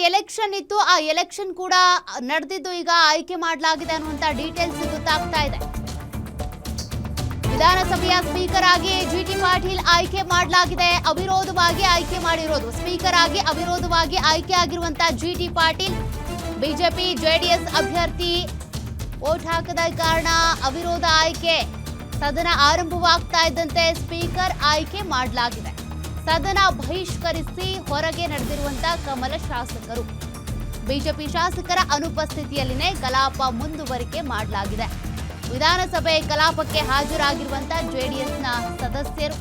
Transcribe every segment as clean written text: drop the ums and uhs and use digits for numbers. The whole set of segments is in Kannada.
ಎಲೆಕ್ಷನ್ ಇತ್ತು, ಆ ಎಲೆಕ್ಷನ್ ಕೂಡ ನಡೆದಿದ್ದು ಈಗ ಆಯ್ಕೆ ಮಾಡಲಾಗಿದೆ ಅನ್ನುವಂತ ಡೀಟೇಲ್ಸ್ ಗೊತ್ತಾಗ್ತಾ ಇದೆ. ವಿಧಾನಸಭೆಯ ಸ್ಪೀಕರ್ ಆಗಿ ಜಿಟಿ ಪಾಟೀಲ್ ಆಯ್ಕೆ ಮಾಡಲಾಗಿದೆ. ಅವಿರೋಧವಾಗಿ ಆಯ್ಕೆ ಮಾಡಿರೋದು ಸ್ಪೀಕರ್ ಆಗಿ ಅವಿರೋಧವಾಗಿ ಆಯ್ಕೆ ಆಗಿರುವಂತಹ ಜಿಟಿ ಪಾಟೀಲ್ ಬಿಜೆಪಿ ಜೆಡಿಎಸ್ ಅಭ್ಯರ್ಥಿ ವೋಟ್ ಹಾಕದ ಕಾರಣ ಅವಿರೋಧ ಆಯ್ಕೆ. ಸದನ ಆರಂಭವಾಗ್ತಾ ಇದ್ದಂತೆ ಸ್ಪೀಕರ್ ಆಯ್ಕೆ ಮಾಡಲಾಗಿದೆ. ಸದನ ಬಹಿಷ್ಕರಿಸಿ ಹೊರಗೆ ನಡೆದಿರುವಂತಹ ಕಮಲ ಶಾಸಕರು. ಬಿಜೆಪಿ ಶಾಸಕರ ಅನುಪಸ್ಥಿತಿಯಲ್ಲಿನೇ ಕಲಾಪ ಮುಂದುವರಿಕೆ ಮಾಡಲಾಗಿದೆ. ವಿಧಾನಸಭೆ ಕಲಾಪಕ್ಕೆ ಹಾಜರಾಗಿರುವಂತಹ ಜೆಡಿಎಸ್ನ ಸದಸ್ಯರು.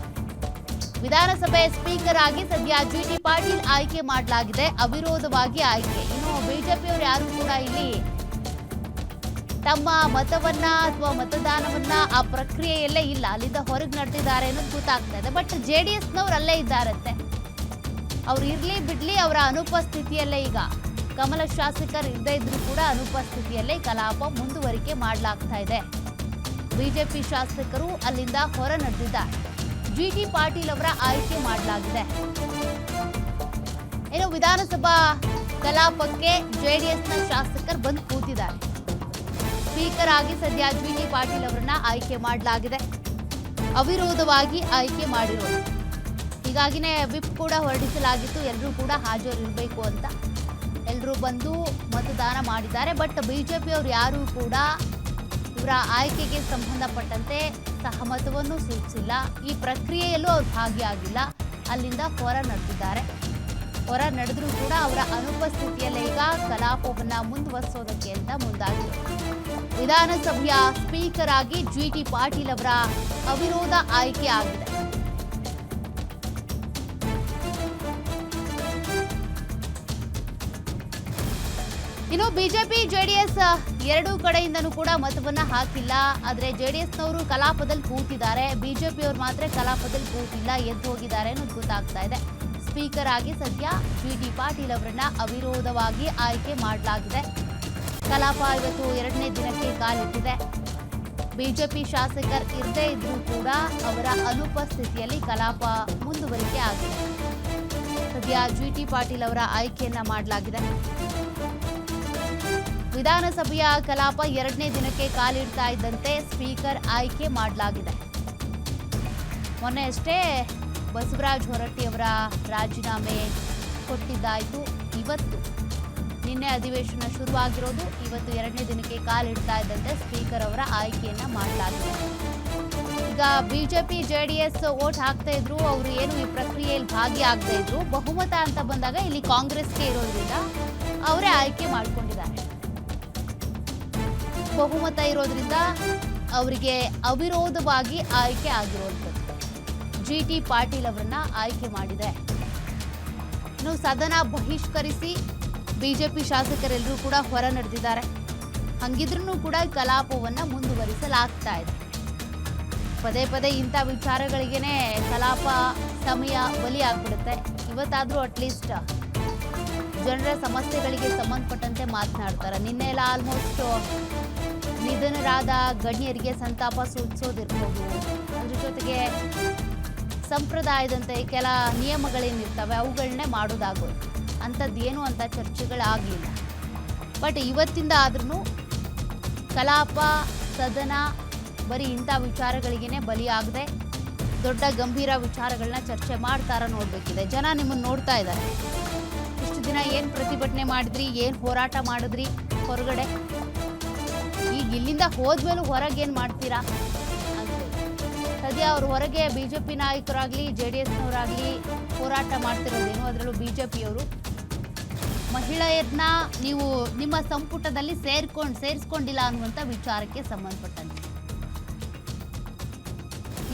ವಿಧಾನಸಭೆ ಸ್ಪೀಕರ್ ಆಗಿ ಸದ್ಯ ಜಿಟಿ ಪಾಟೀಲ್ ಆಯ್ಕೆ ಮಾಡಲಾಗಿದೆ, ಅವಿರೋಧವಾಗಿ ಆಯ್ಕೆ. ಇನ್ನು ಬಿಜೆಪಿಯವರು ಯಾರು ಕೂಡ ಇಲ್ಲಿ ತಮ್ಮ ಮತವನ್ನ ಅಥವಾ ಮತದಾನವನ್ನ ಆ ಪ್ರಕ್ರಿಯೆಯಲ್ಲೇ ಇಲ್ಲ, ಅಲ್ಲಿಂದ ಹೊರಗೆ ನಡೆದಿದ್ದಾರೆ ಅನ್ನೋದು ಗೊತ್ತಾಗ್ತಾ ಇದೆ. ಬಟ್ ಜೆಡಿಎಸ್ನವ್ರು ಅಲ್ಲೇ ಇದ್ದಾರಂತೆ. ಅವ್ರು ಇರ್ಲಿ ಬಿಡ್ಲಿ, ಅವರ ಅನುಪಸ್ಥಿತಿಯಲ್ಲೇ ಈಗ ಕಮಲ ಶಾಸಕರು ಇಲ್ಲದೇ ಇದ್ರೂ ಕೂಡ ಅನುಪಸ್ಥಿತಿಯಲ್ಲೇ ಕಲಾಪ ಮುಂದುವರಿಕೆ ಮಾಡಲಾಗ್ತಾ ಇದೆ. ಬಿಜೆಪಿ ಶಾಸಕರು ಅಲ್ಲಿಂದ ಹೊರ ನಡೆದಿದ್ದಾರೆ. ಜಿಟಿ ಪಾಟೀಲ್ ಅವರ ಆಯ್ಕೆ ಮಾಡಲಾಗಿದೆ. ಇನ್ನು ವಿಧಾನಸಭಾ ಕಲಾಪಕ್ಕೆ ಜೆಡಿಎಸ್ನ ಶಾಸಕರು ಬಂದು ಕೂತಿದ್ದಾರೆ. ಸ್ಪೀಕರ್ ಆಗಿ ಸದ್ಯ ಜಿಟಿ ಪಾಟೀಲ್ ಅವರನ್ನ ಆಯ್ಕೆ ಮಾಡಲಾಗಿದೆ. ಅವಿರೋಧವಾಗಿ ಆಯ್ಕೆ ಮಾಡಿರೋದು. ಹೀಗಾಗಿನೇ ವಿಪ್ ಕೂಡ ಹೊರಡಿಸಲಾಗಿತ್ತು, ಎಲ್ಲರೂ ಕೂಡ ಹಾಜರಿರಬೇಕು ಅಂತ. ಎಲ್ಲರೂ ಬಂದು ಮತದಾನ ಮಾಡಿದ್ದಾರೆ. ಬಟ್ ಬಿಜೆಪಿಯವರು ಯಾರೂ ಕೂಡ ಇವರ ಆಯ್ಕೆಗೆ ಸಂಬಂಧಪಟ್ಟಂತೆ ಸಹಮತವನ್ನು ಸೂಚಿಸಿಲ್ಲ. ಈ ಪ್ರಕ್ರಿಯೆಯಲ್ಲೂ ಅವರು ಭಾಗಿಯಾಗಿಲ್ಲ. ಅಲ್ಲಿಂದ ಹೊರ ನಡೆದಿದ್ದಾರೆ. ಹೊರ ನಡೆದ್ರೂ ಕೂಡ ಅವರ ಅನುಪಸ್ಥಿತಿಯಲ್ಲೇ ಈಗ ಕಲಾಪವನ್ನ ಮುಂದುವರಿಸೋದಕ್ಕೆ ಅಂತ ಮುಂದಾಗಿದ್ದಾರೆ. ವಿಧಾನಸಭೆಯ ಸ್ಪೀಕರ್ ಆಗಿ ಜಿಟಿ ಪಾಟೀಲ್ ಅವರ ಅವಿರೋಧ ಆಯ್ಕೆ ಆಗಿದೆ. ಇನ್ನು ಬಿಜೆಪಿ ಜೆಡಿಎಸ್ ಎರಡೂ ಕಡೆಯಿಂದನೂ ಕೂಡ ಮತವನ್ನ ಹಾಕಿಲ್ಲ. ಆದ್ರೆ ಜೆಡಿಎಸ್ನವರು ಕಲಾಪದಲ್ಲಿ ಕೂತಿದ್ದಾರೆ, ಬಿಜೆಪಿಯವರು ಮಾತ್ರ ಕಲಾಪದಲ್ಲಿ ಕೂತಿಲ್ಲ, ಎದ್ದು ಹೋಗಿದ್ದಾರೆ ಅನ್ನೋದು ಗೊತ್ತಾಗ್ತಾ ಇದೆ. ಸ್ಪೀಕರ್ ಆಗಿ ಸದ್ಯ ಜಿಟಿ ಪಾಟೀಲ್ ಅವರನ್ನ ಅವಿರೋಧವಾಗಿ ಆಯ್ಕೆ ಮಾಡಲಾಗಿದೆ. ಕಲಾಪ ಇವತ್ತು ಎರಡನೇ ದಿನಕ್ಕೆ ಕಾಲಿಟ್ಟಿದೆ. ಬಿಜೆಪಿ ಶಾಸಕರು ಇರದೇ ಇದ್ರೂ ಕೂಡ ಅವರ ಅನುಪಸ್ಥಿತಿಯಲ್ಲಿ ಕಲಾಪ ಮುಂದುವರಿಕೆ ಆಗಿದೆ. ಸದ್ಯ ಜಿಟಿ ಪಾಟೀಲ್ ಅವರ ಆಯ್ಕೆಯನ್ನ ಮಾಡಲಾಗಿದೆ. ವಿಧಾನಸಭೆಯ ಕಲಾಪ ಎರಡನೇ ದಿನಕ್ಕೆ ಕಾಲಿಡ್ತಾ ಇದ್ದಂತೆ ಸ್ಪೀಕರ್ ಆಯ್ಕೆ ಮಾಡಲಾಗಿದೆ. ಮೊನ್ನೆ ಅಷ್ಟೇ ಬಸವರಾಜ ಹೊರಟ್ಟಿ ಅವರ ರಾಜೀನಾಮೆ ಕೊಟ್ಟಿದ್ದಾಯಿತು. ಇವತ್ತು ನಿನ್ನೆ ಅಧಿವೇಶನ ಶುರುವಾಗಿರೋದು. ಇವತ್ತು ಎರಡನೇ ದಿನಕ್ಕೆ ಕಾಲಿಡ್ತಾ ಇದ್ದಂತೆ ಸ್ಪೀಕರ್ ಅವರ ಆಯ್ಕೆಯನ್ನ ಮಾಡಲಾಗಿದೆ. ಈಗ ಬಿಜೆಪಿ ಜೆಡಿಎಸ್ ವೋಟ್ ಹಾಕ್ತಾ ಇದ್ರು, ಅವರು ಏನು ಈ ಪ್ರಕ್ರಿಯೆಯಲ್ಲಿ ಭಾಗಿಯಾಗದೇ ಇದ್ರು. ಬಹುಮತ ಅಂತ ಬಂದಾಗ ಇಲ್ಲಿ ಕಾಂಗ್ರೆಸ್ಗೆ ಇರೋದ್ರಿಂದ ಅವರೇ ಆಯ್ಕೆ ಮಾಡಿಕೊಂಡಿದ್ದಾರೆ. ಬಹುಮತ ಇರೋದ್ರಿಂದ ಅವರಿಗೆ ಅವಿರೋಧವಾಗಿ ಆಯ್ಕೆ ಆಗಿರುವಂಥದ್ದು. ಜಿಟಿ ಪಾಟೀಲ್ ಅವರನ್ನ ಆಯ್ಕೆ ಮಾಡಿದೆ. ಇನ್ನು ಸದನ ಬಹಿಷ್ಕರಿಸಿ ಬಿಜೆಪಿ ಶಾಸಕರೆಲ್ಲರೂ ಕೂಡ ಹೊರ ನಡೆದಿದ್ದಾರೆ. ಹಂಗಿದ್ರೂ ಕೂಡ ಕಲಾಪವನ್ನ ಮುಂದುವರಿಸಲಾಗ್ತಾ ಇದೆ. ಪದೇ ಪದೇ ಇಂಥ ವಿಚಾರಗಳಿಗೇನೆ ಕಲಾಪ ಸಮಯ ಬಲಿ ಆಗ್ಬಿಡುತ್ತೆ. ಇವತ್ತಾದ್ರೂ ಅಟ್ಲೀಸ್ಟ್ ಜನರ ಸಮಸ್ಯೆಗಳಿಗೆ ಸಂಬಂಧಪಟ್ಟಂತೆ ಮಾತನಾಡ್ತಾರೆ. ನಿನ್ನೆ ಎಲ್ಲ ಆಲ್ಮೋಸ್ಟ್ ನಿಧನರಾದ ಗಣ್ಯರಿಗೆ ಸಂತಾಪ ಸೂಚಿಸೋದಿರ್ಬೋದು, ಅದ್ರ ಜೊತೆಗೆ ಸಂಪ್ರದಾಯದಂತೆ ಕೆಲ ನಿಯಮಗಳೇನಿರ್ತವೆ ಅವುಗಳನ್ನೇ ಮಾಡೋದಾಗೋದು. ಅಂಥದ್ದೇನು ಅಂತ ಚರ್ಚೆಗಳಾಗಲಿಲ್ಲ. ಬಟ್ ಇವತ್ತಿಂದ ಆದ್ರೂ ಕಲಾಪ ಸದನ ಬರೀ ಇಂಥ ವಿಚಾರಗಳಿಗೇನೆ ಬಲಿಯಾಗದೆ ದೊಡ್ಡ ಗಂಭೀರ ವಿಚಾರಗಳನ್ನ ಚರ್ಚೆ ಮಾಡ್ತಾರ ನೋಡ್ಬೇಕಿದೆ. ಜನ ನಿಮ್ಮನ್ನು ನೋಡ್ತಾ ಇದ್ದಾರೆ. ಇಷ್ಟು ದಿನ ಏನು ಪ್ರತಿಭಟನೆ ಮಾಡಿದ್ರಿ, ಏನು ಹೋರಾಟ ಮಾಡಿದ್ರಿ ಹೊರಗಡೆ, ಈಗ ಇಲ್ಲಿಂದ ಹೋದ್ಮೇಲೂ ಹೊರಗೇನು ಮಾಡ್ತೀರಾ ಅಂತ. ಸದ್ಯ ಅವ್ರು ಹೊರಗೆ ಬಿಜೆಪಿ ನಾಯಕರಾಗಲಿ ಜೆಡಿಎಸ್ನವರಾಗಲಿ ಹೋರಾಟ ಮಾಡ್ತಿರೋದೇನು, ಅದರಲ್ಲೂ ಬಿಜೆಪಿಯವರು ಮಹಿಳೆಯರನ್ನ ನೀವು ನಿಮ್ಮ ಸಂಪುಟದಲ್ಲಿ ಸೇರಿಸ್ಕೊಂಡಿಲ್ಲ ಅನ್ನುವಂಥ ವಿಚಾರಕ್ಕೆ ಸಂಬಂಧಪಟ್ಟಂತೆ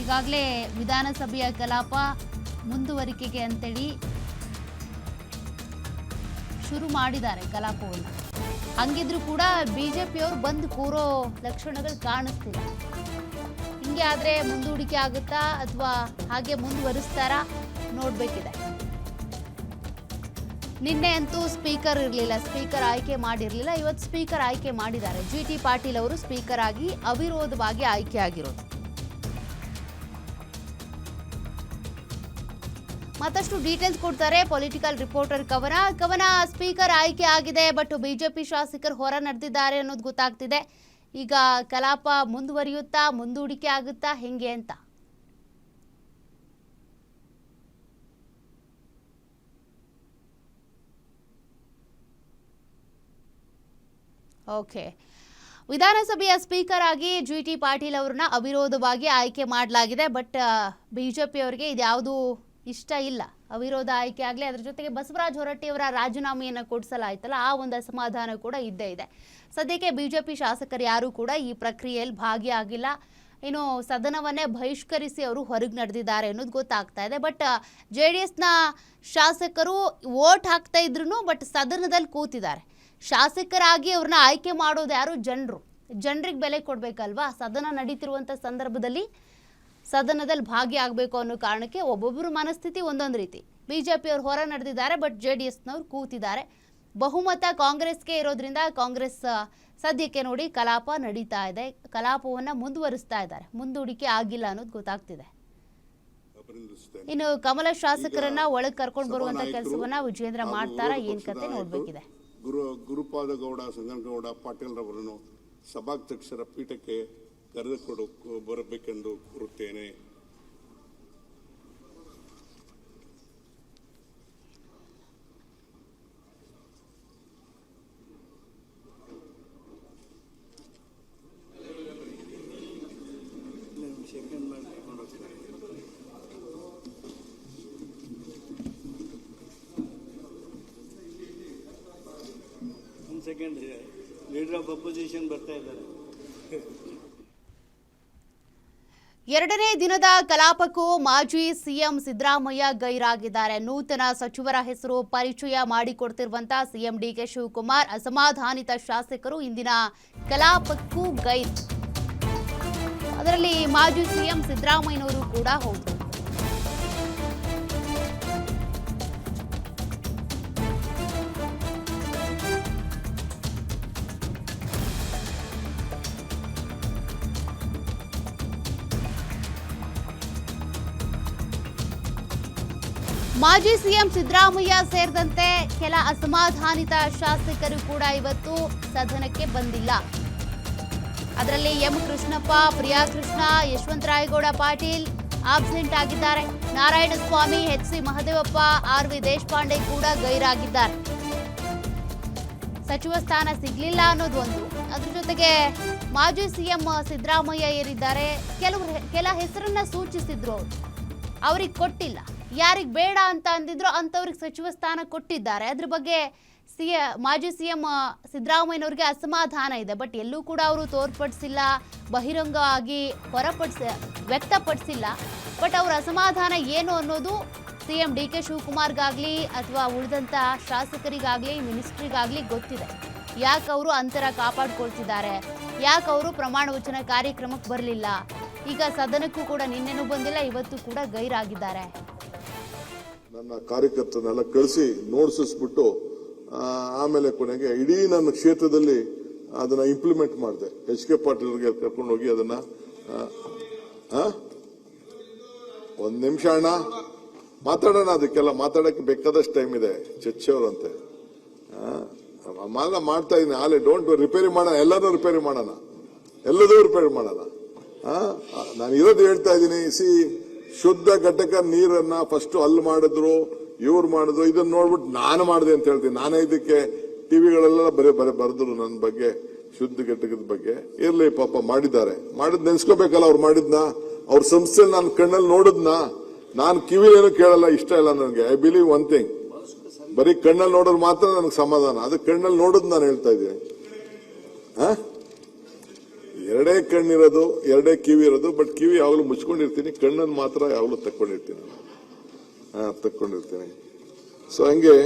ಈಗಾಗಲೇ ವಿಧಾನಸಭೆಯ ಕಲಾಪ ಮುಂದುವರಿಕೆಗೆ ಅಂತೇಳಿ ಶುರು ಮಾಡಿದ್ದಾರೆ ಕಲಾಪವನ್ನು. ಹಂಗಿದ್ರು ಕೂಡ ಬಿಜೆಪಿಯವರು ಬಂದು ಕೂರೋ ಲಕ್ಷಣಗಳು ಕಾಣಿಸ್ತಿಲ್ಲ. ಹಿಂಗೆ ಆದರೆ ಮುಂದೂಡಿಕೆ ಆಗುತ್ತಾ ಅಥವಾ ಹಾಗೆ ಮುಂದುವರಿಸ್ತಾರಾ ನೋಡಬೇಕಿದೆ. ನಿನ್ನೆ ಅಂತೂ ಸ್ಪೀಕರ್ ಇರಲಿಲ್ಲ, ಸ್ಪೀಕರ್ ಆಯ್ಕೆ ಮಾಡಿರಲಿಲ್ಲ. ಇವತ್ತು ಸ್ಪೀಕರ್ ಆಯ್ಕೆ ಮಾಡಿದ್ದಾರೆ. ಜಿಟಿ ಪಾಟೀಲ್ ಅವರು ಸ್ಪೀಕರ್ ಆಗಿ ಅವಿರೋಧವಾಗಿ ಆಯ್ಕೆ ಆಗಿರೋದು. ಮತ್ತಷ್ಟು ಡೀಟೇಲ್ಸ್ ಕೊಡ್ತಾರೆ ಪೊಲಿಟಿಕಲ್ ರಿಪೋರ್ಟರ್ ಕವನ ಸ್ಪೀಕರ್ ಆಯ್ಕೆ ಆಗಿದೆ, ಬಟ್ ಬಿಜೆಪಿ ಶಾಸಕರು ಹೊರ ನಡೆದಿದ್ದಾರೆ ಅನ್ನೋದು ಗೊತ್ತಾಗ್ತಿದೆ. ಈಗ ಕಲಾಪ ಮುಂದುವರಿಯುತ್ತಾ, ಮುಂದೂಡಿಕೆ ಆಗುತ್ತಾ, ಹೆಂಗೆ ಅಂತ? ಓಕೆ, ವಿಧಾನಸಭೆಯ ಸ್ಪೀಕರ್ ಆಗಿ ಜಿಟಿ ಪಾಟೀಲ್ ಅವರನ್ನ ಅವಿರೋಧವಾಗಿ ಆಯ್ಕೆ ಮಾಡಲಾಗಿದೆ. ಬಟ್ ಬಿಜೆಪಿ ಅವರಿಗೆ ಇದ್ಯಾವುದು ಇಷ್ಟ ಇಲ್ಲ, ಅವಿರೋಧ ಆಯ್ಕೆ ಆಗಲಿ. ಅದರ ಜೊತೆಗೆ ಬಸವರಾಜ ಹೊರಟ್ಟಿಯವರ ರಾಜೀನಾಮೆಯನ್ನು ಕೊಡಿಸಲಾಯ್ತಲ್ಲ, ಆ ಒಂದು ಅಸಮಾಧಾನ ಕೂಡ ಇದ್ದೇ ಇದೆ. ಸದ್ಯಕ್ಕೆ ಬಿಜೆಪಿ ಶಾಸಕರು ಯಾರೂ ಕೂಡ ಈ ಪ್ರಕ್ರಿಯೆಯಲ್ಲಿ ಭಾಗಿಯಾಗಿಲ್ಲ. ಇನ್ನು ಸದನವನ್ನೇ ಬಹಿಷ್ಕರಿಸಿ ಅವರು ಹೊರಗೆ ನಡೆದಿದ್ದಾರೆ ಅನ್ನೋದು ಗೊತ್ತಾಗ್ತಾ ಇದೆ. ಬಟ್ JDSನ ಶಾಸಕರು ವೋಟ್ ಹಾಕ್ತಾ ಇದ್ರು, ಬಟ್ ಸದನದಲ್ಲಿ ಕೂತಿದ್ದಾರೆ. ಶಾಸಕರಾಗಿ ಅವ್ರನ್ನ ಆಯ್ಕೆ ಮಾಡೋದು ಯಾರು? ಜನರಿಗೆ ಬೆಲೆ ಕೊಡಬೇಕಲ್ವಾ? ಸದನ ನಡೀತಿರುವಂಥ ಸಂದರ್ಭದಲ್ಲಿ ಸದನದಲ್ಲಿ ಭಾಗಿಯಾಗಬೇಕು ಅನ್ನೋ ಕಾರಣಕ್ಕೆ ಒಬ್ಬೊಬ್ಬರು ಮನಸ್ಥಿತಿ ಒಂದೊಂದು ರೀತಿ. ಬಿಜೆಪಿ ಅವರು ಹೊರ ನಡೆದಿದ್ದಾರೆ, ಬಟ್ JDSನವ್ರು ಕೂತಿದ್ದಾರೆ. ಬಹುಮತ ಕಾಂಗ್ರೆಸ್ಗೆ ಇರೋದ್ರಿಂದ ಕಾಂಗ್ರೆಸ್ ಸದ್ಯಕ್ಕೆ ನೋಡಿ ಕಲಾಪ ನಡೀತಾ ಇದೆ, ಕಲಾಪವನ್ನು ಮುಂದುವರಿಸ್ತಾ ಇದ್ದಾರೆ. ಮುಂದೂಡಿಕೆ ಆಗಿಲ್ಲ ಅನ್ನೋದು ಗೊತ್ತಾಗ್ತಿದೆ. ಇನ್ನು ಕಮಲ ಶಾಸಕರನ್ನ ಒಳಗೆ ಕರ್ಕೊಂಡು ಬರುವಂತ ಕೆಲಸವನ್ನ ವಿಜೇಂದ್ರ ಮಾಡ್ತಾರಾ, ಏನ್ ಕತೆ ನೋಡ್ಬೇಕಿದೆ. ಗುರುಪಾದ ಗೌಡ ಸಂಗನಗೌಡ ಪಾಟೀಲ್ ರವರನ್ನು ಸಭಾಧ್ಯಕ್ಷರ ಪೀಠಕ್ಕೆ ಕರೆದುಕೊಂಡು ಬರಬೇಕೆಂದು ಕೋರುತ್ತೇನೆ. ಸೆಕೆಂಡ್ ಲೀಡರ್ ಆಫ್ ಅಪೋಸಿಷನ್ ಬರ್ತಾ ಇದ್ದಾರೆ. ಎರಡನೇ ದಿನದ ಕಲಾಪಕ್ಕೂ ಮಾಜಿ ಸಿಎಂ ಸಿದ್ದರಾಮಯ್ಯ ಗೈರಾಗಿದ್ದಾರೆ. ನೂತನ ಸಚಿವರ ಹೆಸರು ಪರಿಚಯ ಮಾಡಿಕೊಡ್ತಿರುವಂತಹ ಸಿಎಂ DK ಶಿವಕುಮಾರ್ ಅಸಮಾಧಾನಿತ ಶಾಸಕರು ಇಂದಿನ ಕಲಾಪಕ್ಕೂ ಗೈರು. ಅದರಲ್ಲಿ ಮಾಜಿ ಸಿಎಂ ಸಿದ್ದರಾಮಯ್ಯನವರು ಕೂಡ ಹೌದು. ಮಾಜಿ ಸಿಎಂ ಸಿದ್ದರಾಮಯ್ಯ ಸೇರಿದಂತೆ ಕೆಲ ಅಸಮಾಧಾನಿತ ಶಾಸಕರು ಕೂಡ ಇವತ್ತು ಸದನಕ್ಕೆ ಬಂದಿಲ್ಲ. ಅದರಲ್ಲಿ ಎಂ ಕೃಷ್ಣಪ್ಪ, ಪ್ರಿಯಾ ಕೃಷ್ಣ, ಯಶವಂತರಾಯಗೌಡ ಪಾಟೀಲ್ ಆಬ್ಸೆಂಟ್ ಆಗಿದ್ದಾರೆ. ನಾರಾಯಣಸ್ವಾಮಿ, HC ಮಹದೇವಪ್ಪ, RV ದೇಶಪಾಂಡೆ ಕೂಡ ಗೈರಾಗಿದ್ದಾರೆ. ಸಚಿವ ಸ್ಥಾನ ಸಿಗ್ಲಿಲ್ಲ ಅನ್ನೋದು ಒಂದು. ಅದ್ರ ಜೊತೆಗೆ ಮಾಜಿ ಸಿಎಂ ಸಿದ್ದರಾಮಯ್ಯ ಏರಿದ್ದಾರೆ. ಕೆಲ ಹೆಸರನ್ನ ಸೂಚಿಸಿದ್ರು, ಅವ್ರಿಗೆ ಕೊಟ್ಟಿಲ್ಲ. ಯಾರಿಗೆ ಬೇಡ ಅಂತ ಅಂದಿದ್ರು ಅಂಥವ್ರಿಗೆ ಸಚಿವ ಸ್ಥಾನ ಕೊಟ್ಟಿದ್ದಾರೆ. ಅದ್ರ ಬಗ್ಗೆ ಮಾಜಿ ಸಿಎಂ ಸಿದ್ದರಾಮಯ್ಯನವ್ರಿಗೆ ಅಸಮಾಧಾನ ಇದೆ. ಬಟ್ ಎಲ್ಲೂ ಕೂಡ ಅವರು ತೋರ್ಪಡಿಸಿಲ್ಲ, ಬಹಿರಂಗವಾಗಿ ವ್ಯಕ್ತಪಡಿಸಿಲ್ಲ. ಬಟ್ ಅವರ ಅಸಮಾಧಾನ ಏನು ಅನ್ನೋದು ಸಿಎಂ DK ಶಿವಕುಮಾರ್ಗಾಗಲಿ ಅಥವಾ ಉಳಿದಂಥ ಶಾಸಕರಿಗಾಗಲಿ ಮಿನಿಸ್ಟ್ರಿಗಾಗಲಿ ಗೊತ್ತಿದೆ. ಯಾಕೆ ಅವರು ಅಂತರ ಕಾಪಾಡ್ಕೊಳ್ತಿದ್ದಾರೆ, ಯಾಕೆ ಅವರು ಪ್ರಮಾಣ ವಚನ ಕಾರ್ಯಕ್ರಮಕ್ಕೆ ಬರಲಿಲ್ಲ. ಈಗ ಸದನಕ್ಕೂ ಕೂಡ ನಿನ್ನೆನೂ ಬಂದಿಲ್ಲ, ಇವತ್ತು ಕೂಡ ಗೈರಾಗಿದ್ದಾರೆ. ನನ್ನ ಕಾರ್ಯಕರ್ತರನ್ನೆಲ್ಲ ಕಳಿಸಿ ನೋಡ್ಸಿಸ್ಬಿಟ್ಟು ಆಮೇಲೆ ಕೊನೆಗೆ ಇಡೀ ನನ್ನ ಕ್ಷೇತ್ರದಲ್ಲಿ ಅದನ್ನ ಇಂಪ್ಲಿಮೆಂಟ್ ಮಾಡಿದೆ. HK ಪಾಟೀಲ್ಗೆ ಕರ್ಕೊಂಡು ಹೋಗಿ ಅದನ್ನ ಒಂದ್ ನಿಮಿಷ ಅಣ್ಣ ಮಾತಾಡೋಣ, ಅದಕ್ಕೆಲ್ಲ ಮಾತಾಡಕ್ಕೆ ಬೇಕಾದಷ್ಟು ಟೈಮ್ ಇದೆ. ಚರ್ಚೆಯವರಂತೆ ಮಾಡ್ತಾ ಇದೀನಿ. ಆಲೆ ಡೋಂಟ್ ರಿಪೇರಿ ಮಾಡೋಣ, ಎಲ್ಲರೂ ರಿಪೇರಿ ಮಾಡೋಣ, ಎಲ್ಲದೂ ರಿಪೇರಿ ಮಾಡೋಣ. ನಾನು ಇರೋದು ಹೇಳ್ತಾ ಇದ್ದೀನಿ. ಶುದ್ಧ ಘಟಕ ನೀರನ್ನ ಫಸ್ಟ್ ಅಲ್ಲಿ ಮಾಡಿದ್ರು, ಇವ್ರು ಮಾಡಿದ್ರು, ಇದನ್ನ ನೋಡ್ಬಿಟ್ಟು ನಾನು ಮಾಡಿದೆ ಅಂತ ಹೇಳ್ತೀನಿ. ನಾನೇ ಇದಕ್ಕೆ ಟಿವಿಗಳೆಲ್ಲ ಬರೆದ್ರು ನನ್ನ ಬಗ್ಗೆ, ಶುದ್ಧ ಘಟಕದ ಬಗ್ಗೆ. ಇರ್ಲಿ ಪಾಪ ಮಾಡಿದ್ದಾರೆ, ಮಾಡಿದ್ ನೆನ್ಸ್ಕೋಬೇಕಲ್ಲ ಅವ್ರು ಮಾಡಿದ್ನ. ಅವ್ರ ಸಂಸ್ಥೆಯಲ್ಲಿ ನಾನು ಕಣ್ಣಲ್ಲಿ ನೋಡಿದ್ನ, ನಾನು ಕಿವಿಲೇನು ಕೇಳಲ್ಲ, ಇಷ್ಟ ಇಲ್ಲ ನನಗೆ. ಐ ಬಿಲೀವ್ ಒನ್ ಥಿಂಗ್, ಬರೀ ಕಣ್ಣಲ್ಲಿ ನೋಡೋದು ಮಾತ್ರ ನನಗೆ ಸಮಾಧಾನ. ಅದು ಕಣ್ಣಲ್ಲಿ ನೋಡೋದು ನಾನು ಹೇಳ್ತಾ ಇದ್ದೀನಿ. ಎರಡೇ ಕಣ್ಣಿರೋದು, ಎರಡೇ ಕಿವಿ ಇರೋದು. ಬಟ್ ಕಿವಿ ಯಾವಾಗಲೂ ಮುಚ್ಕೊಂಡಿರ್ತೀನಿ, ಕಣ್ಣನ್ನು ಮಾತ್ರ ಯಾವಾಗಲೂ ತಕ್ಕೊಂಡಿರ್ತೀನಿ. ಸೊ ಹಂಗೆ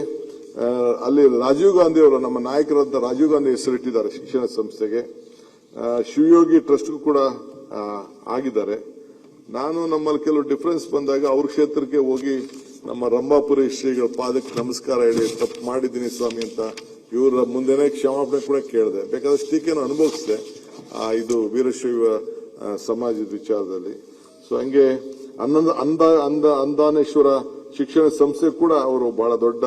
ಅಲ್ಲಿ ರಾಜೀವ್ ಗಾಂಧಿ ಅವರು, ನಮ್ಮ ನಾಯಕರಾದ ರಾಜೀವ್ ಗಾಂಧಿ ಹೆಸರಿಟ್ಟಿದ್ದಾರೆ ಶಿಕ್ಷಣ ಸಂಸ್ಥೆಗೆ. ಶಿವಯೋಗಿ ಟ್ರಸ್ಟ್ಗೂ ಕೂಡ ಆಗಿದ್ದಾರೆ. ನಾನು ನಮ್ಮಲ್ಲಿ ಕೆಲವು ಡಿಫರೆನ್ಸ್ ಬಂದಾಗ ಅವ್ರ ಕ್ಷೇತ್ರಕ್ಕೆ ಹೋಗಿ ನಮ್ಮ ರಂಭಾಪುರಿ ಶ್ರೀಗಳ ಪಾದಕ್ಕೆ ನಮಸ್ಕಾರ ಹೇಳಿ ತಪ್ಪು ಮಾಡಿದ್ದೀನಿ ಸ್ವಾಮಿ ಅಂತ ಇವರ ಮುಂದೆನೆ ಕ್ಷಮಾಪಣೆ ಕೂಡ ಕೇಳಿದೆ. ಬೇಕಾದಷ್ಟು ಟೀಕೆಯನ್ನು ಅನುಭವಿಸಿದೆ ಇದು ವೀರಶೈವ ಸಮಾಜದ ವಿಚಾರದಲ್ಲಿ. ಸೊ ಹಂಗೆ ಅಂದಾನೇಶ್ವರ ಶಿಕ್ಷಣ ಸಂಸ್ಥೆ ಕೂಡ ಅವರು ಬಹಳ ದೊಡ್ಡ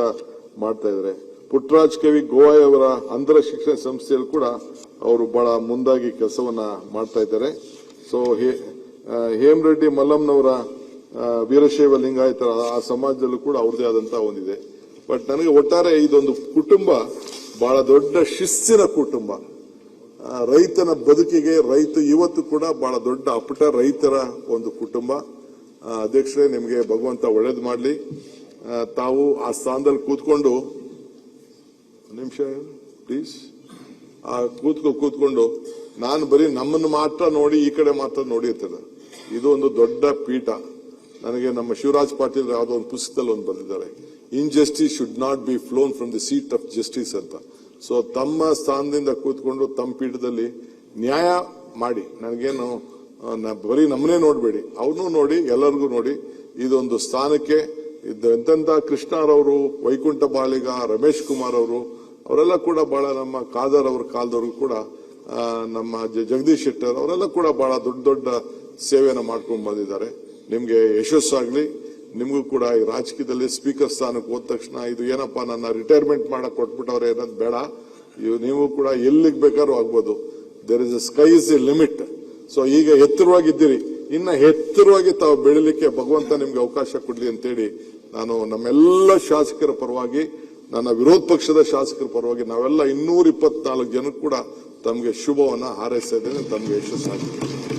ಮಾಡ್ತಾ ಇದ್ದಾರೆ. ಪುಟ್ಟರಾಜ್ ಕವಿ ಗೋವಾಯಿ ಅವರ ಅಂತರ ಶಿಕ್ಷಣ ಸಂಸ್ಥೆಯಲ್ಲಿ ಕೂಡ ಅವರು ಬಹಳ ಮುಂದಾಗಿ ಕೆಲಸವನ್ನ ಮಾಡ್ತಾ ಇದ್ದಾರೆ. ಸೊ ಹೇಮರೆಡ್ಡಿ ಮಲ್ಲಮ್ಮನವರ ವೀರಶೈವ ಲಿಂಗಾಯತರ ಆ ಸಮಾಜದಲ್ಲೂ ಕೂಡ ಅವ್ರದೇ ಆದಂತಹ ಒಂದಿದೆ. ಬಟ್ ನನಗೆ ಒಟ್ಟಾರೆ ಇದೊಂದು ಕುಟುಂಬ ಬಹಳ ದೊಡ್ಡ ಶಿಸ್ತಿನ ಕುಟುಂಬ. ರೈತನ ಬದುಕಿಗೆ ರೈತ ಇವತ್ತು ಕೂಡ ಬಹಳ ದೊಡ್ಡ ಅಪ್ಪಟ ರೈತರ ಒಂದು ಕುಟುಂಬ. ಅಧ್ಯಕ್ಷರೇ, ನಿಮಗೆ ಭಗವಂತ ಒಳ್ಳೇದು ಮಾಡಲಿ. ತಾವು ಆ ಸ್ಥಾನದಲ್ಲಿ ಕೂತ್ಕೊಂಡು ನಿಮಿಷ ಪ್ಲೀಸ್ ಕೂತ್ಕೊಂಡು ನಾನು ಬರೀ ನಮ್ಮನ್ನು ಮಾತ್ರ ನೋಡಿ ಈ ಕಡೆ ಮಾತ್ರ ನೋಡಿ ಇರ್ತದೆ. ಇದು ಒಂದು ದೊಡ್ಡ ಪೀಠ. ನನಗೆ ನಮ್ಮ ಶಿವರಾಜ್ ಪಾಟೀಲ್ ಯಾವುದೋ ಒಂದು ಪುಸ್ತಕದಲ್ಲಿ ಒಂದು ಬರೆದಿದ್ದಾರೆ, injustice should not be ಫ್ಲೋನ್ from the seat of justice ಅಂತ. ಸೊ ತಮ್ಮ ಸ್ಥಾನದಿಂದ ಕೂತ್ಕೊಂಡು ತಮ್ಮ ಪೀಠದಲ್ಲಿ ನ್ಯಾಯ ಮಾಡಿ, ನನಗೇನು ಬರೀ ನಮ್ಮನ್ನೇ ನೋಡಬೇಡಿ, ಅವ್ರನ್ನೂ ನೋಡಿ, ಎಲ್ಲರಿಗೂ ನೋಡಿ. ಇದೊಂದು ಸ್ಥಾನಕ್ಕೆ ಎಂತೆಂಥ ಕೃಷ್ಣರವರು, ವೈಕುಂಠ ಬಾಳಿಗ, ರಮೇಶ್ ಕುಮಾರ್ ಅವರು, ಅವರೆಲ್ಲ ಕೂಡ ಬಹಳ ನಮ್ಮ ಖಾದರ್ ಅವರ ಕಾಲದವ್ರಿಗೂ ಕೂಡ ನಮ್ಮ ಜಗದೀಶ್ ಶೆಟ್ಟರ್ ಅವರೆಲ್ಲ ಕೂಡ ಬಹಳ ದೊಡ್ಡ ದೊಡ್ಡ ಸೇವೆಯನ್ನು ಮಾಡ್ಕೊಂಡು ಬಂದಿದ್ದಾರೆ. ನಿಮ್ಗೆ ಯಶಸ್ಸಾಗ್ಲಿ. ನಿಮಗೂ ಕೂಡ ಈ ರಾಜಕೀಯದಲ್ಲಿ ಸ್ಪೀಕರ್ ಸ್ಥಾನಕ್ಕೆ ಹೋದ ತಕ್ಷಣ ಇದು ಏನಪ್ಪಾ ನನ್ನ ರಿಟೈರ್ಮೆಂಟ್ ಮಾಡಕ್ ಕೊಟ್ಬಿಟ್ಟವ್ರೆ ಅನ್ನೋದು ಬೇಡ. ನೀವು ಕೂಡ ಎಲ್ಲಿಗೆ ಬೇಕಾದ್ರೂ ಆಗ್ಬೋದು. There is a sky is a limit. So ಈಗ ಎತ್ತರವಾಗಿದ್ದೀರಿ, ಇನ್ನ ಎತ್ತರವಾಗಿ ತಾವು ಬೆಳಿಲಿಕ್ಕೆ ಭಗವಂತ ನಿಮ್ಗೆ ಅವಕಾಶ ಕೊಡ್ಲಿ ಅಂತೇಳಿ ನಾನು ನಮ್ಮೆಲ್ಲ ಶಾಸಕರ ಪರವಾಗಿ, ನನ್ನ ವಿರೋಧ ಪಕ್ಷದ ಶಾಸಕರ ಪರವಾಗಿ ನಾವೆಲ್ಲ 224 ಜನಕ್ಕೆ ಕೂಡ ತಮಗೆ ಶುಭವನ್ನ ಹಾರೈಸ್ತಾ ಇದ್ದೇನೆ. ತಮಗೆ ಯಶಸ್ಸಾಗಲಿ.